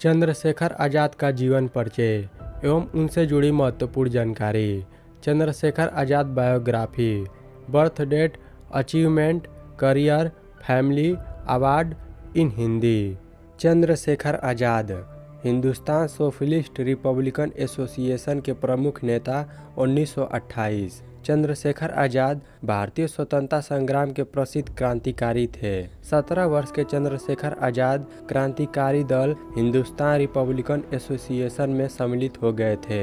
चंद्रशेखर आज़ाद का जीवन परिचय एवं उनसे जुड़ी महत्वपूर्ण जानकारी। Chandrashekhar Azad biography. Birth date, achievement, career, family, award in Hindi. Chandrashekhar Azad Hindustan socialist republican association के प्रमुख नेता 1928। चंद्रशेखर आज़ाद भारतीय स्वतंत्रता संग्राम के प्रसिद्ध क्रांतिकारी थे। 17 वर्ष के चंद्रशेखर आज़ाद क्रांतिकारी दल हिंदुस्तान रिपब्लिकन एसोसिएशन में सम्मिलित हो गए थे।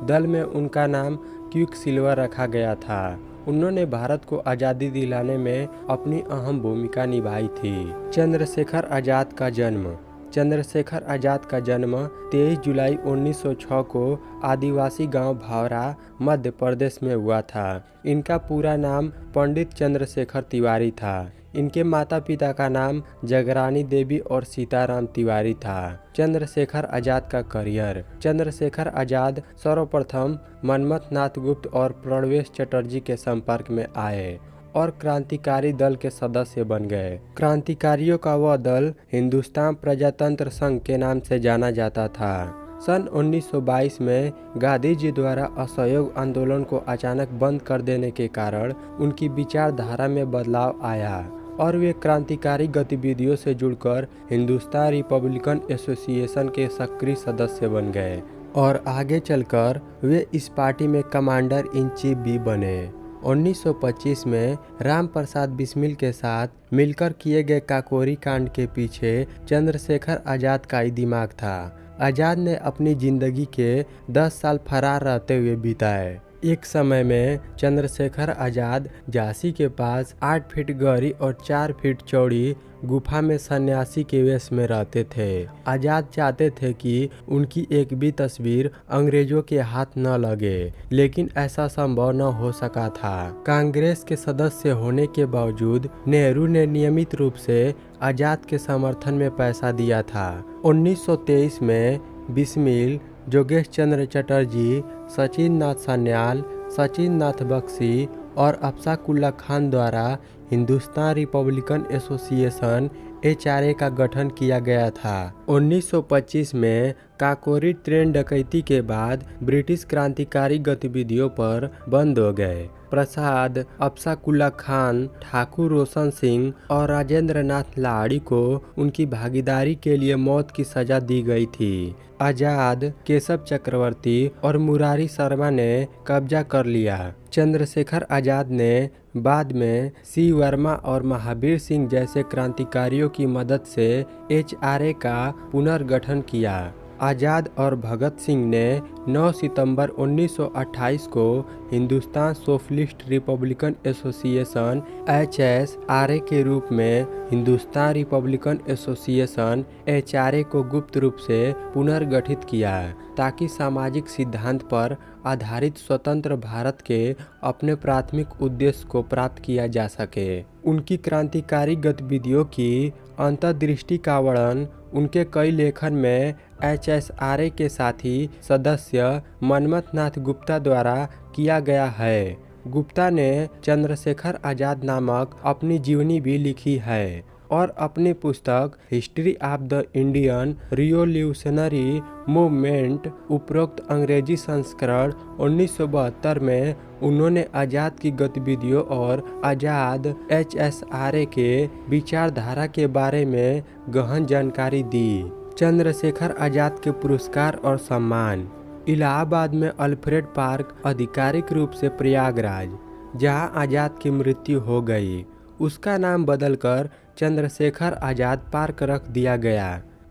दल में उनका नाम क्विक सिल्वर रखा गया था। उन्होंने भारत को आज़ादी दिलाने में अपनी अहम भूमिका निभाई थी। चंद्रशेखर आज़ाद का जन्म। चंद्रशेखर आज़ाद का जन्म 23 जुलाई 1906 को आदिवासी गांव भावरा, मध्य प्रदेश में हुआ था। इनका पूरा नाम पंडित चंद्रशेखर तिवारी था। इनके माता पिता का नाम जगरानी देवी और सीताराम तिवारी था। चंद्रशेखर आज़ाद का करियर। चंद्रशेखर आज़ाद सर्वप्रथम मनमथ नाथ गुप्त और प्रणवेश चटर्जी के संपर्क में आए और क्रांतिकारी दल के सदस्य बन गए। क्रांतिकारियों का वह दल हिंदुस्तान प्रजातंत्र संघ के नाम से जाना जाता था। सन 1922 में गांधी जी द्वारा असहयोग आंदोलन को अचानक बंद कर देने के कारण उनकी विचारधारा में बदलाव आया और वे क्रांतिकारी गतिविधियों से जुड़कर हिंदुस्तान रिपब्लिकन एसोसिएशन के सक्रिय सदस्य बन गए और आगे चलकर वे इस पार्टी में कमांडर इन चीफ भी बने। 1925 में राम प्रसाद बिस्मिल के साथ मिलकर किए गए काकोरी कांड के पीछे चंद्रशेखर आज़ाद का ही दिमाग था। आज़ाद ने अपनी जिंदगी के 10 साल फरार रहते हुए बिताए। एक समय में चंद्रशेखर आज़ाद झांसी के पास 8 फीट गहरी और 4 फीट चौड़ी गुफा में सन्यासी के वेश में रहते थे। आज़ाद चाहते थे कि उनकी एक भी तस्वीर अंग्रेजों के हाथ न लगे, लेकिन ऐसा संभव न हो सका था। कांग्रेस के सदस्य होने के बावजूद नेहरू ने नियमित रूप से आज़ाद के समर्थन में पैसा दिया था। 1923 में बिस्मिल, जोगेश चंद्र चटर्जी, सचिन नाथ सान्याल, सचिन नाथ बख्शी और अफसाकुल्ला खान द्वारा हिंदुस्तान रिपब्लिकन एसोसिएशन HRA का गठन किया गया था। 1925 में काकोरी ट्रेन डकैती के बाद ब्रिटिश क्रांतिकारी गतिविधियों पर बंद हो गए। प्रसाद, अफसाकुल्ला खान, ठाकुर रोशन सिंह और राजेंद्र नाथ लाहिड़ी को उनकी भागीदारी के लिए मौत की सजा दी गई थी। आज़ाद, केशव चक्रवर्ती और मुरारी शर्मा ने कब्जा कर लिया। चंद्रशेखर आज़ाद ने बाद में सी वर्मा और महावीर सिंह जैसे क्रांतिकारियों की मदद से HRA का पुनर्गठन किया। आज़ाद और भगत सिंह ने 9 सितंबर 1928 को Hindustan socialist republican association HSRA के रूप में हिंदुस्तान रिपब्लिकन एसोसिएशन HRA को गुप्त रूप से पुनर्गठित किया ताकि सामाजिक सिद्धांत पर आधारित स्वतंत्र भारत के अपने प्राथमिक उद्देश्य को प्राप्त किया जा सके। उनकी क्रांतिकारी गतिविधियों की अंतर्दृष्टि का वर्णन उनके कई लेखन में HSRA के साथी सदस्य मनमथ नाथ गुप्ता द्वारा किया गया है। गुप्ता ने चंद्रशेखर आज़ाद नामक अपनी जीवनी भी लिखी है और अपनी पुस्तक history of the Indian revolutionary movement उपरोक्त अंग्रेजी संस्करण 1972 में उन्होंने आज़ाद की गतिविधियों और आज़ाद HSRA के विचारधारा के बारे में गहन जानकारी दी। चंद्रशेखर आज़ाद के पुरस्कार और सम्मान। इलाहाबाद में अल्फ्रेड पार्क, आधिकारिक रूप से प्रयागराज, जहां आज़ाद की मृत्यु हो गई, उसका नाम बदलकर चंद्रशेखर आज़ाद पार्क रख दिया गया।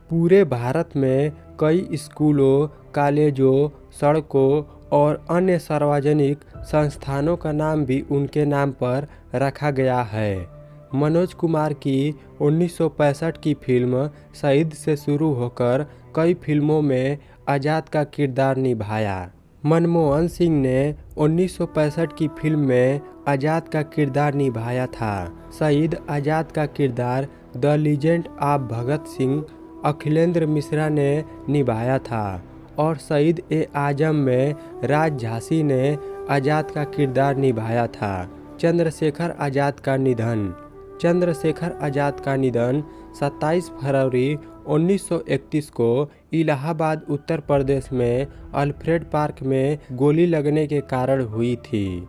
पूरे भारत में कई स्कूलों, कॉलेजों, सड़कों और अन्य सार्वजनिक संस्थानों का नाम भी उनके नाम पर रखा गया है। मनोज कुमार की 1965 की फिल्म शहीद से शुरू होकर कई फिल्मों में आज़ाद का किरदार निभाया। मनमोहन सिंह ने 1965 की फिल्म में आज़ाद का किरदार निभाया था। शहीद आज़ाद का किरदार the legend of Bhagat Singh Akhilendra Mishra ने निभाया था और शहीद ए आजम में राज झांसी ने आज़ाद का किरदार निभाया था। चंद्रशेखर आज़ाद का निधन। चंद्रशेखर आज़ाद का निधन 27 फरवरी 1931 को इलाहाबाद उत्तर प्रदेश में अल्फ्रेड पार्क में गोली लगने के कारण हुई थी।